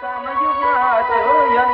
Hãy subscribe cho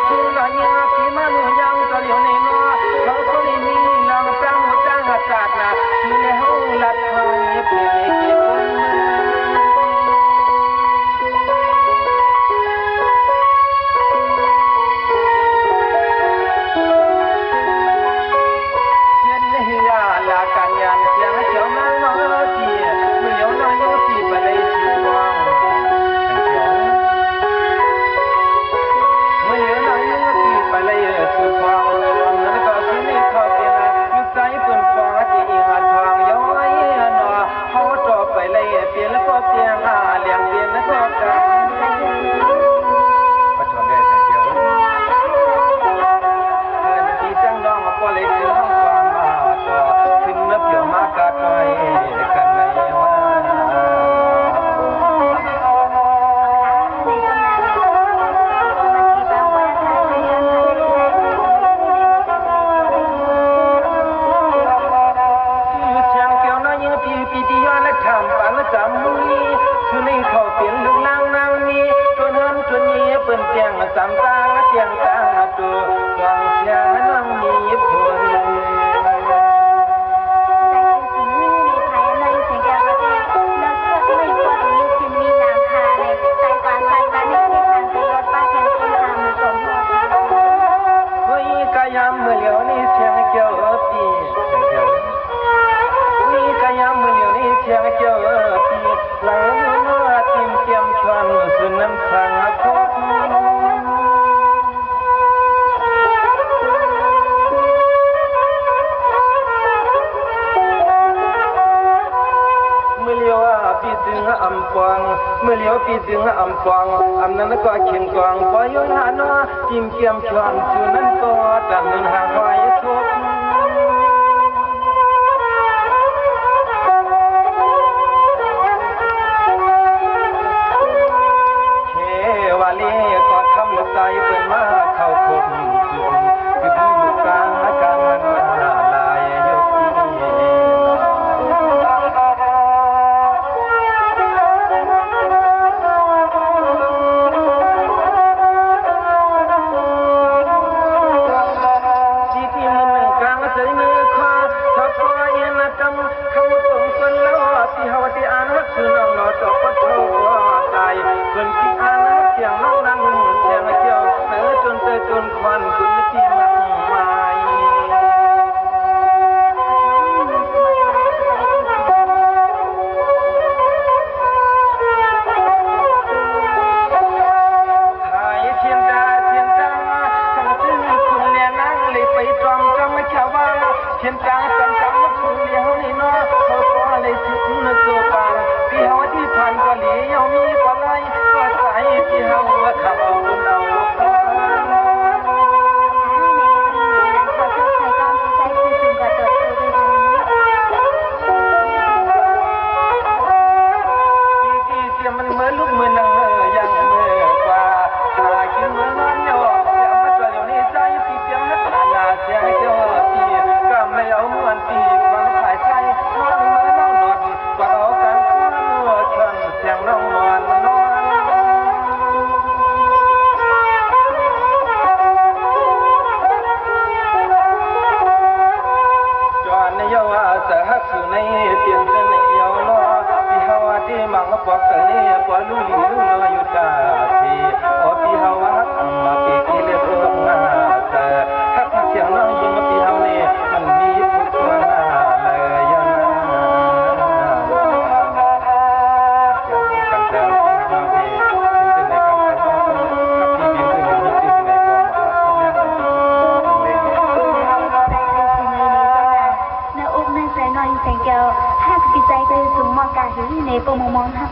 kênh Ghiền Mì Gõ để không bỏ lỡ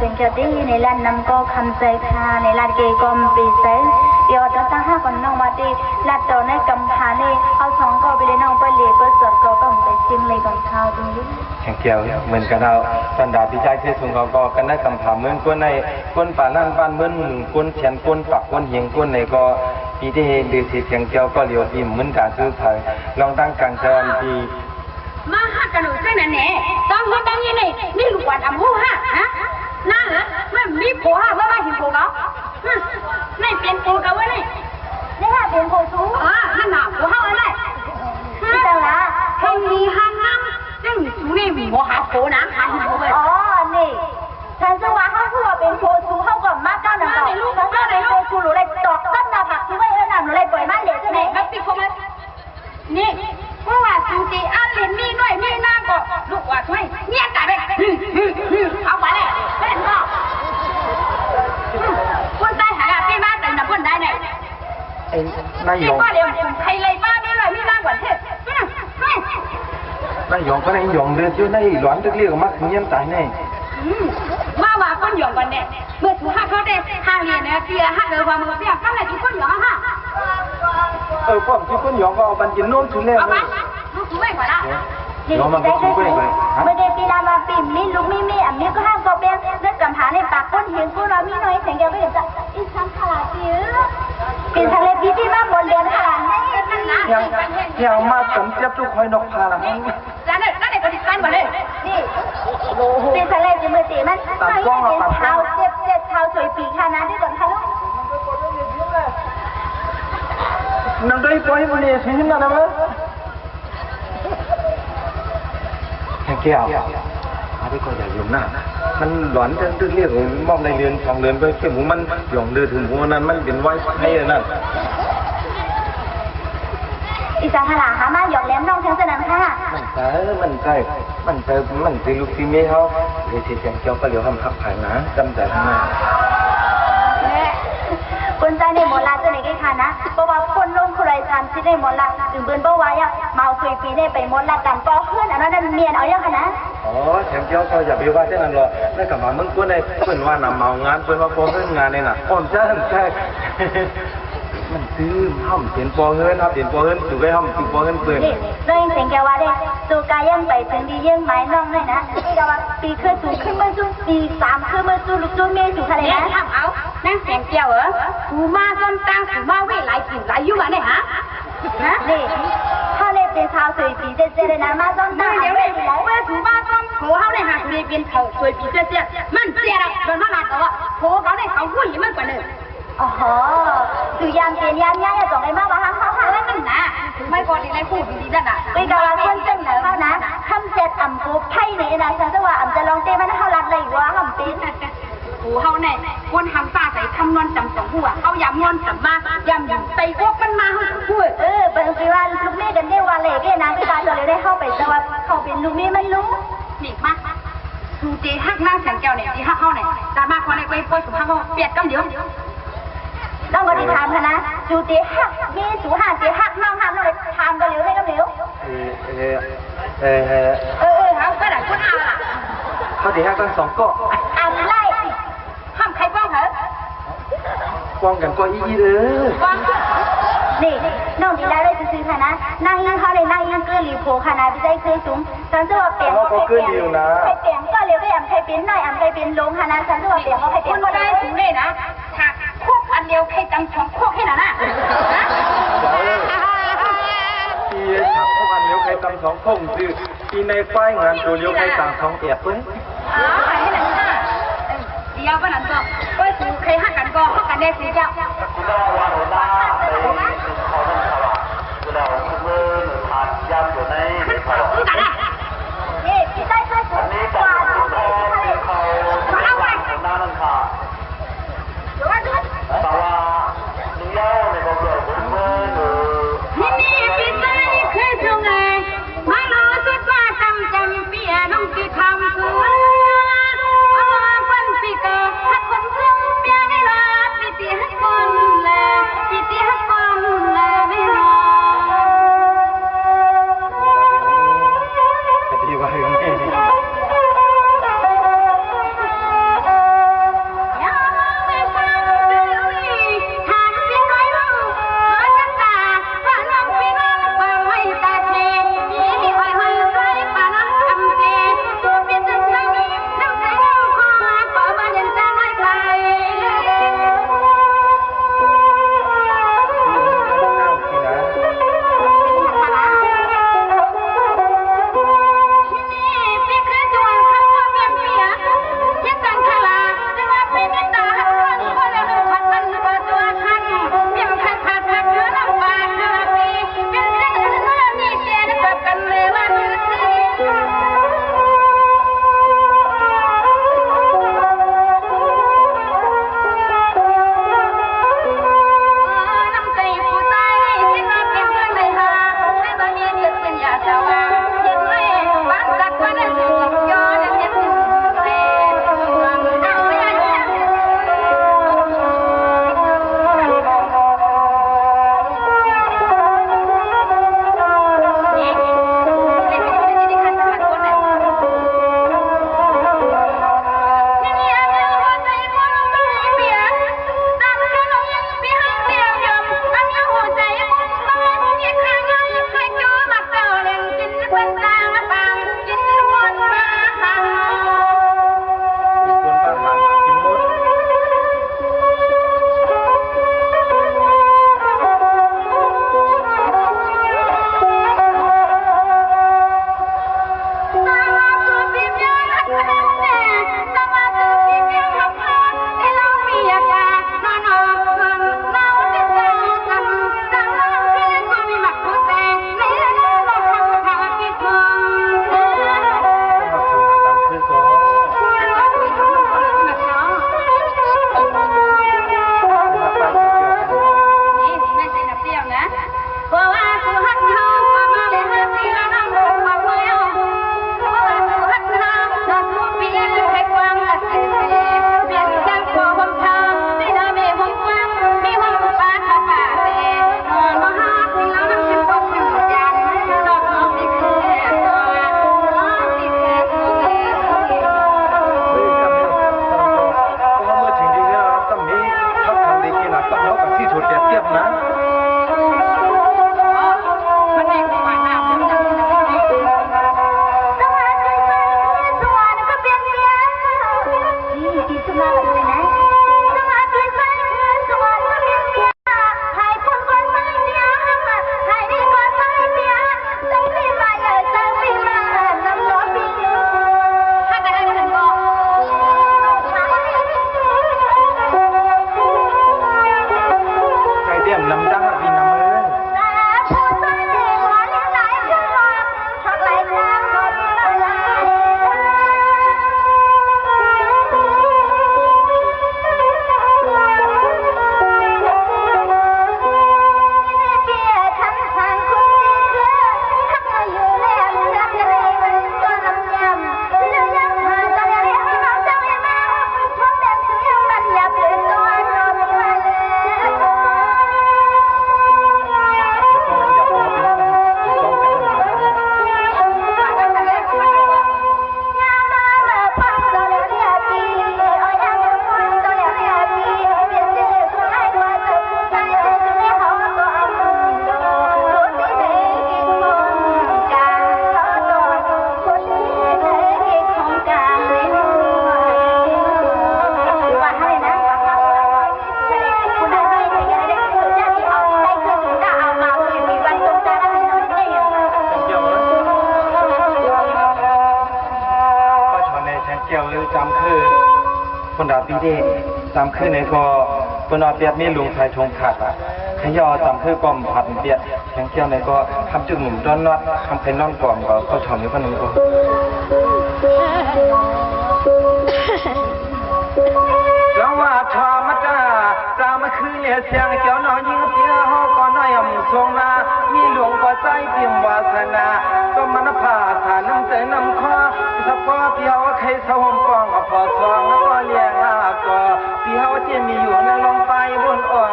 เป็นเกี่ยวดีในร้านนำก็คำใจคาในร้านเกย์ก็ปีเซเดี๋ยวจะตั้งห้าคนน้องมาดีร้านต่อในกำพานี่เอาสองก็ไปเลยน้องไปเลี้ยเปิดสดก็ต้องไปชิมเลยก่อนเช้าตรงนี้แข่งเกี่ยวเหมือนกันเอาบรรดาพี่ชายที่ส่งก็กันได้กำพาเหมือนคนในคนป่านั่นบ้านเหมือนคนเฉียนคนปักคนเหียงคนในก็ปีที่ดื้อสิแข่งเกี่ยวก็เลี้ยวปีเหมือนการซื้อขายลองตั้งกลางเชิญปีมาฮักกันหนูเส้นนั่นแหละต้องเห็นดังยี่นี่ลูกวันอำหูฮะฮะน่าเหรอไม่มีผัวฮะว่าหินผัวเขาไม่เปลี่ยนผัวเขาวะนี่นี่ค่ะเป็นโคชูฮันน่ะผัวเขาอะไรพี่จังละให้มีฮันน้ำซึ่งชูนี่มีผัวหาผัวนะหาหินผัวอ๋อนี่ฉันจะว่าเขาคือว่าเป็นโคชูเขาก่อนมากก้าวหนึ่งก่อนฉันก็เลยโคชูหนูเลยตอกตั้งหน้าผักที่ไว้แล้วหนูเลยปล่อยมาเหลวใช่ไหมนักติคมนี่เพราะว่าสุจีอันเล่นมีหน่อยมีน้ำก็ลูกว่าช่วยเงียบตายไปเอาไปเลยเล่นก็คนใต้หาพี่มาแต่หนักคนได้เนี่ยไอ้นายยงก็เดี๋ยวใครเลยบ้าไม่เลยมีน้ำกว่าเท่นายยงก็นายยงเดือดอยู่ในหลอนเรียกมักเงียบตายแน่มาว่าคนหยองกันเนี่ยเมื่อถูกหักเขาได้ทางเนี่ยเนี่ยเสียหักเลยความมือเสียก็เลยถูกคนหยองฮะพ่อที่คนหยองก็เอาปันจินโน้มชุนแล้วเอาไปลูกถูกไม่กว่าละยองมันก็ชุนไม่กว่าไม่ได้ปีนามาปีมีลูกมีอันนี้ก็ห้ามก็เป็นเลือดกำผาในปากก้นเหียงกูเรามีน้อยเสียงเดียวก็เห็นจะอีสังขลาจิ๋วเป็นทะเลพีที่มาบนเรือนขลาให้มันนะยังมาสมเจ็บทุกคอยนกพาละมั้งแล้วเนี่ยก็ติดกันหมดเลยนี่เป็นทะเลจิ๋วมือตีมันไม่เป็นเท้าเจ็บเท้าสวยปีขนาดนี้ก่อนค่ะลูกนังได้ปล่อยมันเนี่ยสิหินนะมั้งแค่เกี่ยวอะไรก็อย่าหยุ่งนะมันหลอนจนตึกเรียกมอบในเรือนสองเรือนไปเกี่ยวหูมันหย่องเดือถึงหัวนั้นมันเป็นไว้ให้นั่นอีสังขลาหามาหยอกแหลมน้องเชียงสนามค่ะมันใช่ลูกที่เมียเขาเดี๋ยวเสียงเกี่ยวก็เดี๋ยวทำขับผ่านนะจำใจทำไมคนใจในหมอลาจะไหนกันคะนะเพราะว่าคนลงใครทำที่ในหมอลาถึงเบือนเพราะว่าเมาคุยปีเนี่ยไปหมอลากันก็เพื่อนอันนั้นเมียนเอาอย่างคะนะอ๋อแถมเจ้าเขาอย่าไปว่าเช่นนั้นหรอกได้กลับมาเมื่อกี้ในเพื่อนว่านำเมางานเพื่อนว่าพอเพื่อนงานเนี่ยน่ะอ่อนใช่มันซื้อห้องเสียนปอเงินครับเสียนปอเงินสู่ไปห้องสู่ปอเงินเปลือยเรื่องเสียงแกว่าได้สู่กายังไปถึงดียังไม้น้องเลยนะพี่กว่าปีขึ้นสู่ขึ้นมาสู่ปี3ขึ้นมาสู่ลูกจูเมียสู่ทะเลนะทำเอานั่งเสียงเกี่ยวเหรอสู่มาส้มตังสู่มาเวหลายสิ่งหลายยุ่งอ่ะเนี่ยฮะนี่ถ้าเล่นเป็นชาวสวยปีเจ๊เลยนะมาส้มตังเดี๋ยวเลยเมื่อสู่มาส้มโผล่เขาเนี่ยหาสู่เป็นเผาสวยปีเจ๊มันเสียแล้วโดนมาลาตัวโผล่เขาเนี่ยเขาหุ่ยมันกว่าเลยอ๋อสื่อยามเปลี่ยนยามย่าอย่าส่งไอ้มาว่าห้างแล้วมันนะไม่พอดีเลยพูดดีนั่นน่ะไปกาลคนเจ้าหน้าเขานะคำเจ็ดอ่ำกูไพ่ในนะฉันจะว่าอ่ำจะลองเต้มันเขาลัดเลยว่าอ่ำเป็นหูเขาเนี่ยคนทำตาใส่คำนวณจำสองหัวเขายำนวลจำมายำอยู่ไตพวกมันมาเขาพูดบางทีว่าลูกแม่กันได้ว่าเลยแค่นะพี่ตาจะเลยได้เข้าไปแต่ว่าเขาเป็นลูกแม่มันรู้นี่มากดูเจฮักหน้าแสงแก้วเนี่ยที่ฮักเขาเนี่ยแต่มาคนในไปป่วยสุขภาพเขาเปียกกันเดี๋ยวต้องก็ดีถามนะจูเจฮักมีสูหาเจฮักน้องห้ามเลยถามกันเหลวได้ก็เหลวเขาก็ได้คนเอาล่ะเขาดีฮักตั้งสองก็ไล่ห้ามใครป้องเหรอป้องกันก็อีนี่น้องดีได้เลยซื้อค่ะนะนั่งเขาเลยนั่งเกลือหลีโผค่ะนะพี่ใจเคยสูงฉันจะว่าเปลี่ยนเขาเกลือหลีนะใครเปลี่ยนก็เร็วก็ใครเปลี่ยนหน่อยใครเปลี่ยนลงค่ะนะฉันจะว่าเปลี่ยนเขาใครเปลี่ยนก็ได้สูงเลยนะถักโคกอันเดียวใครจำสองโคกให้หน่ะที่ถักโคกอันเดียวใครจำสองโคกคือที่ในไฟงานตัวเดียวใครต่างสองเอียบเลยให้หน่ะเดียวก็หนังตัวก็สูงใครหักกันก็หักกันได้สิเจ้าพี่ได้ช่วยผมกว่าเอาไปนี่พี่ได้เคยส่งไงมาโนสุดว่าจำเปียน้องที่ทำคือเอาฟันปีกหักคนเพื่อนเปียให้ลาปีตีให้คน ปีเดตามขึ้นในก็ปนอเปียดมีลุงชายชงขาดขย่อตามขึ้นก้มผัดเปียดแข็งเกี้ยวในก็ทำจุดหนุ่มด้อนนอดทำเป็นน้องกล่อมก็ทำอยู่พนึงก็จังว่าธรรมดาตามคือเลี้ยเสียงเจ้าน้อยยิงเสียหอก็น้อยอ่ำทรงนามีหลวงก็ใจเปี่ยมวาสนาก็มันผ่าฐานน้ำใจน้ำคอสะพอเปียวใครสมปองพอซองแล้วก็เลี้ยงก็เปียวที่มีอยู่นั่นลงไปบนออก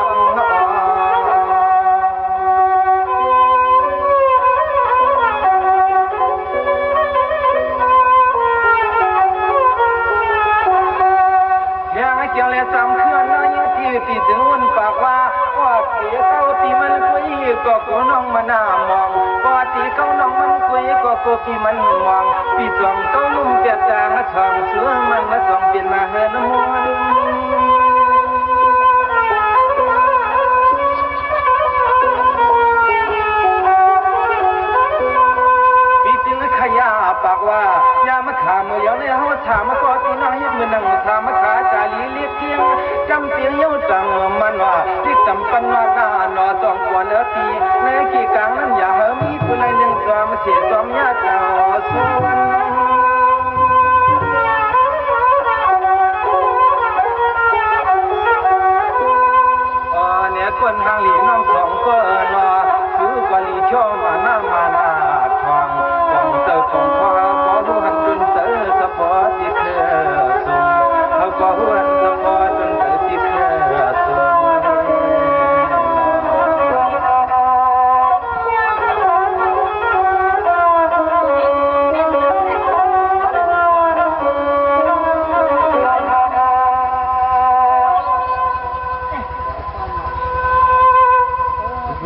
เกี่ยวเลยจำเคลื่อนน้อยที่ปีถึงวันปากว่าตีเขาตีมันคุยก็กูน้องมันน่ามองว่าตีเขาน้องมันคุยก็กูปีมันมองปีจองเขาลุ่มเปียกจางช่องเสือมันมาจองเปลี่ยนมาเฮนมวนปากว่ายามาขามือเยาในหัวถามมาก็ตีน้อยมือนั่งถามมาขาจาลีเลียกเกียงจำเตียงเย้าจังมันว่าที่จำปันว่าหน้าหนอจองกวนเนื้อตีในกี่กลางนั้นอย่าเหิมมีผู้ใดยังจอมเสียจอมยาเจ้าส่วนเนี่ยคนทางหลีน้องสองก็นอคือกว่าลีช่อมาหน้ามาหน้าทองจังเจ้าของพ่อก็รู้หันจนเจอสะพอที่เคยส่งเขาก็รู้หันสะพอจนเจอที่เคยส่ง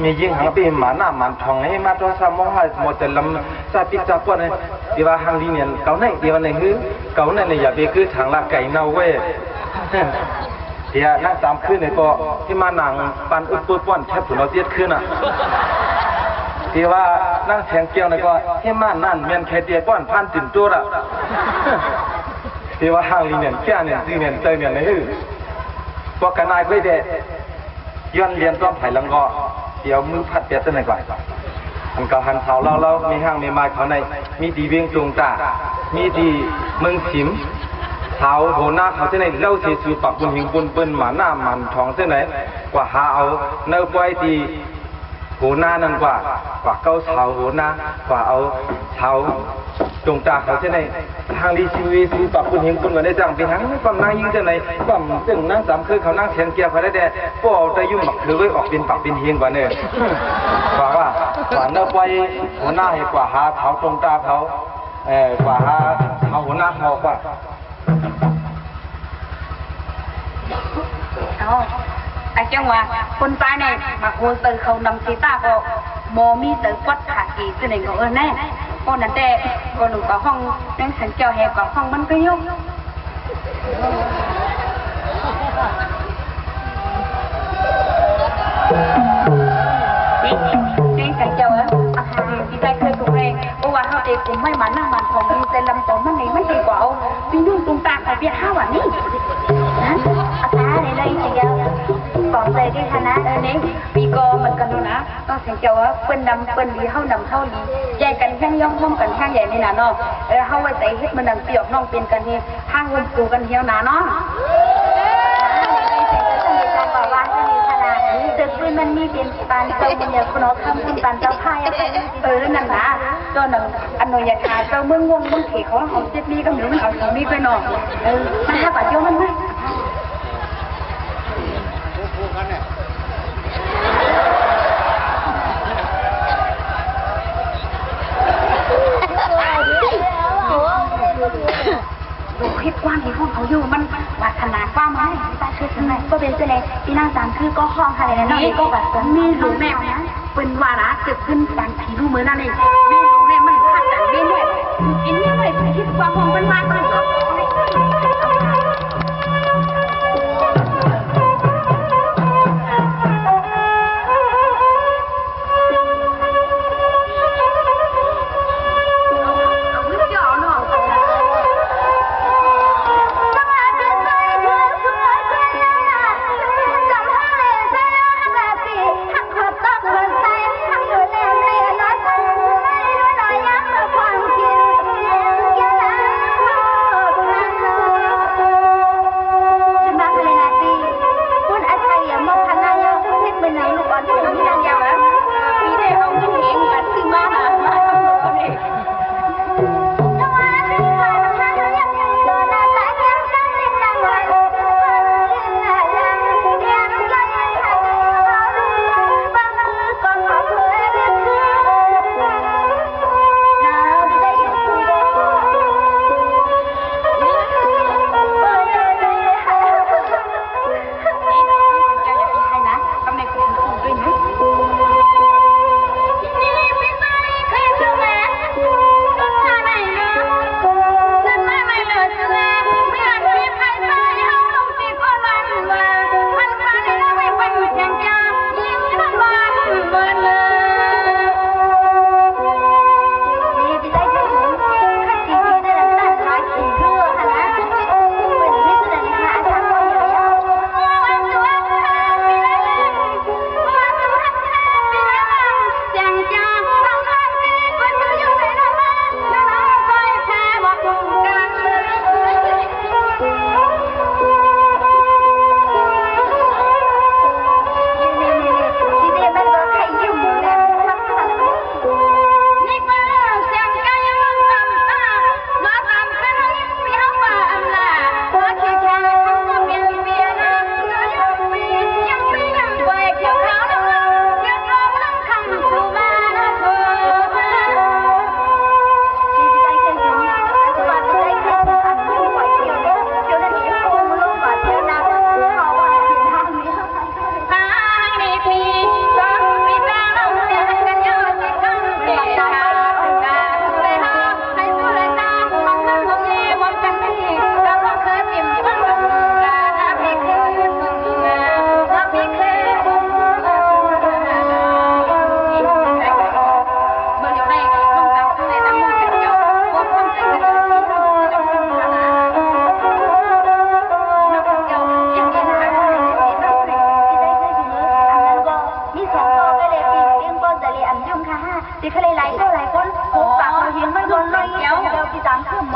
มียิ่งหางปีหมาหน้าหมันทองให้มาตัวสามโมหะหมดแต่ลำซาปิซากวนเลยที่ว่าหางลีเนี่ยเก่าไหนที่ว่าไหนคือเก่าไหนเนี่ยอย่าไปคือทางละไก่เน่าเว้ยเดี๋ยวนั่งตามขึ้นเนี่ยก็ที่มาหนังปันอึดปุ๊บป้อนแทบถึงเราเตี้ยขึ้นอ่ะที่ว่านั่งแทงเกี้ยวเนี่ยก็ที่มานั่นเมียนแค่เตี้ยป้อนพันตื่นตัวอ่ะที่ว่าหางลีเนี่ยแก่เนี่ยซีเนี่ยเตยเนี่ยนี่พวกกันนายเพื่อเดย้อนเรียนต้อมไผ่ลังกอเดี๋ยวมือพัดเปียกตั้งไหนก่อนมันก็หันเท้าเรามีห้างมีไม้เขาในมีดีเวียงจุงตามีดีเมืองฉิมเท้าโหน้าเขาเส้นไหนเล่าสีสูปักบนหิงบนเปิ้นหมาหน้ามันทองเส้นไหนกว่าหาเอาเนื้อปล่อยดีโหน้านั่นกว่าเก้าเท้าโหน้ากว่าเอาเท้าจงตาเขาเช่นในทางดีชีวิตสูปักคุณเห็นคุณก็ได้จังเป็นทั้งความนั่งยิ่งเช่นในความซึ่งนั่งสามคือเขานั่งเชียงเกียร์เขาได้แต่พวกเอาใจยุ่งหมักคือไว้ออกเป็นปักเป็นเฮียงกว่าเนี่ยกว่าเนื้อไปหัวหน้าให้กว่าหาเท้าจงตาเขากว่าหาเท้าหัวหน้าเขากว่าไอ้จังหวะคนตายเนี่ยมาโคนตื่นเขานำสีตาก็โมมีตื่นวัดขากีซึ่งก็แน่คนนั้นแต่คนหนุ่มกับห้องนั่งสันเจ้าแหบกับห้องมันก็ยกนี่สันเจ้าที่ใจเคยถูกเองเพราะว่าเขาเองผมไม่มันหน้ามันของมีแต่ลำต้นมันนี่ไม่ดีกว่าเอาพี่นุ่งตรงตาแต่เบี้ยห้าวันนี้นะอาตาในเลยเดียวก่อนใจที่คณะนี่ปีกมันกันดูนะต้องสังเกตว่าเป็นดำเป็นดีเข้านำเข้าดีใหญ่กันแข้งย่องห้องกันแข้งใหญ่นี่นะเนาะเข้าไว้ใจเฮ็ดมันดำเปียกน้องเป็นกันที่ห้างวันปูกันเที่ยวนาเนาะตึกพื้นมันมีเป็นปานเจ้ามันอยากคนเอาทำเป็นปานเจ้าพายอะไรนั่นนะจนอันโนยาคาเจ้าเมืองวงเมืองเขเขาเอาเจ็ดนี้ก็เหมือนเอาของนี้ไปหน่อมันถ้าปัดโยมันไหมดูคลิปกว้างที่ห้องเขาอยู่มันวัฒนากว้างไหมตาเชื่อไหมก็เป็นเสน่ห์ที่นั่งตามคือก็ห้องอะไรนะนี่ก็แบบมีหลูแม่เป็นวาระเกิดขึ้นการผีดูเหมือนนั่นเองมีหลูแม่มันขัดแต่เบี้ยเนี่ยกินเนี่ยเลยคิดว่าห้องเป็นมาตั้งเหรอเ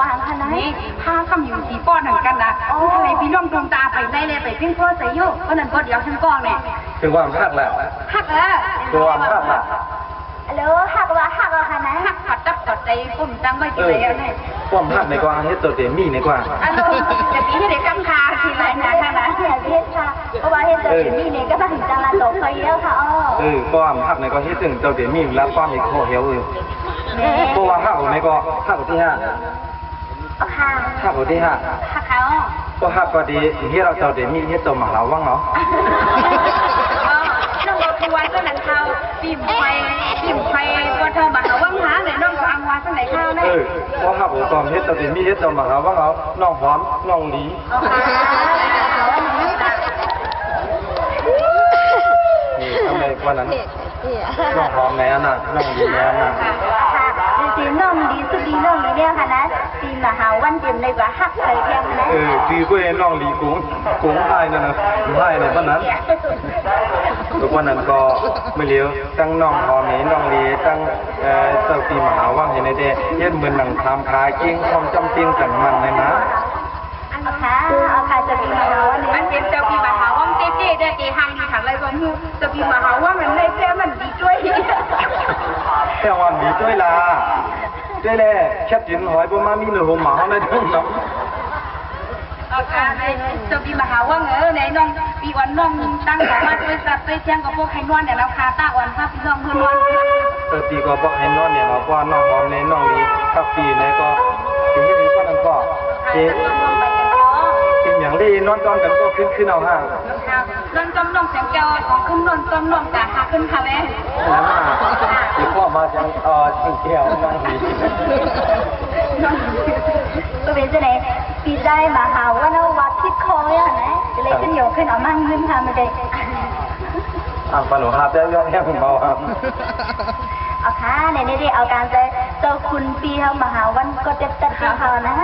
วางค่ะนะ นี่ถ้าคำอยู่สีป้อนเหมือนกันนะทำไมพี่น้องดวงตาไปไล่เลยไปพิ้งพ่อใส่โยกก็นั่นก็เดี๋ยวฉันกองเนี่ย คือความหักแหละ หักคือความหักแหละ แล้วหักว่าหักอะค่ะนะ หักปัดจับปัดใจปุ่มจังไม่กี่เลยเนี่ย ความหักในกว่าให้ตัวเต็มมีในกว่า อันนู้นจะมีให้เด็กกำคาทีไรนะค่ะนะ เนี่ยเพชรค่ะเพราะว่าเฮ็ดจะมีเนี่ยก็ถึงจังละโตเคยเยอะค่ะความหักในก็ให้ถึงตัวเต็มมีแล้วความอีกข้อเหี่ยวเพราะว่าหักในก็หักที่ห้า ค่ะ หักที่ห้า หักเขา ก็หักก็ดีที่เราตัวเต็มมีที่ตัวมาเราว่างเนาะ น้องบอกทัวร์ก็หนังเขาปิ่มไฟตัวเธอมาหาว่างหาเลยน้องฟังว่าสักไหนข้าวเนี่ย เพราะหักอุปกรณ์ที่ตัวเต็มมีที่ตัวมาเราว่างเนาะน้องหอมน้องหลีนี่ทำไมวันนั้นน้องหอมไหนน่ะน้องหลีไหนน่ะค่ะสีน้องดีสุดดีน้องดีเนี่ยค่ะนะสีมหาวันเต็มเลยว่าหักเคยเพียงนะ คือก็เองน้องหลีกุ้งไทยนั่นนะไทยในวันนั้นทุกวันนั้นก็ไม่เลี้ยวตั้งน้องหอมนี่น้องหลีตั้งเจ้าปีมหาว่างเห็นในเดเย็นเหมือนหนังทำขากิ้งความจำจริงกันมันเลยนะ เอาค่ะจะปีมหาวันนี้ มันเป็นเจ้าพี่มหาว่างเจ๊ได้กี่หังที่ถังอะไรก็มูเจ้าพี่มหาว่างมันเลยแค่มันดีช่วย แต่วันดีด้วยล่ะด้วยแหละแค่จินหอยประมาณมีหนึ่งหัวหมาในทุ่งน้ำ เอาค่ะเจ้าพี่มหาว่างไหนน้องปีวันน้องตั้งสามารถด้วยสัตว์ด้วยเชียงกับพวกไฮนวนเนี่ยเราคาตาวันค่ะพี่น้องเพื่อนวันปีก็บอกให้นอนเนี่ยเราก็น้องหอมในน้องหลีกับปีในก็ปีที่นี้ก็นั่นก็ปีอย่างได้นอนจอมกันก็ขึ้นเอาห้าง นอนจมน้องเสียงเจ้าของขึ้นนอนจมน้องจากหาขึ้นค่ะแม่ นั่นน่ะที่พ่อมาจังจังแก้วน้องหลี ก็เป็นจะไหนปีได้มาหาว่าเราวัดที่คอเนี่ยนะเลยขึ้นโยกขึ้นเอามั่งขึ้นค่ะไม่ได้ ปลาหนูหาบได้ยอดแค่ผมเบาครับ เอาค่ะเนี่ยได้เอาการใจเจ้าคุณปีเขามหาวันก็จะตัดเขานะ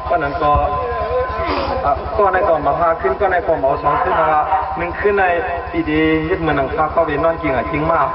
ก็นั้นก็ในก่อนมาพาขึ้นก็ในก่อนเอาสองขึ้นมาหนึ่งขึ้นในปีดียึดเหมือนหนังคาเข้าไปนอนจริงจริงมาก